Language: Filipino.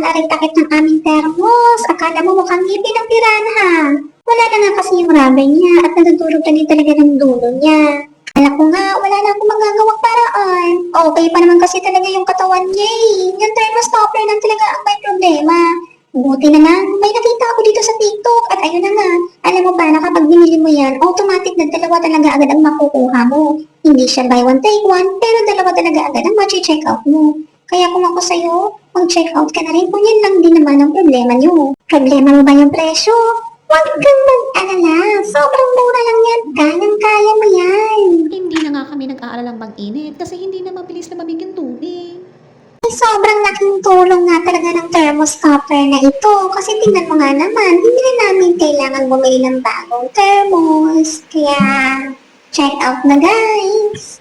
aring takip ng aming thermos. Akala mo mukhang ngipin ng piranha. Wala na nga kasi yung rubber niya at natutulog na din talaga ng dulo niya. Kala ko nga, wala na akong magagawang paraan. Okay pa naman kasi talaga yung katawan niya eh. Yung thermostopper lang talaga ang may problema. Buti na lang, may nakita ako dito sa TikTok at ayun na nga. Alam mo ba na kapag binili mo yan, automatic na dalawa talaga agad ang makukuha mo. Hindi siya buy one take one, pero dalawa talaga agad ang ma-check out mo. Kaya kung ako sa'yo, mag-check out ka na rin kung yan lang din naman ang problema niyo. Problema mo ba yung presyo? Huwag kang mag-alala, sobrang mura lang yan, kayang-kaya mo yan. Hindi na nga kami nag-aaralang mag-init kasi hindi na mabilis lumamig yung tubig. Sobrang laking tulong nga talaga ng thermostopper na ito kasi tingnan mo nga naman, hindi na namin kailangan bumili ng bagong thermos. Kaya, check out na guys!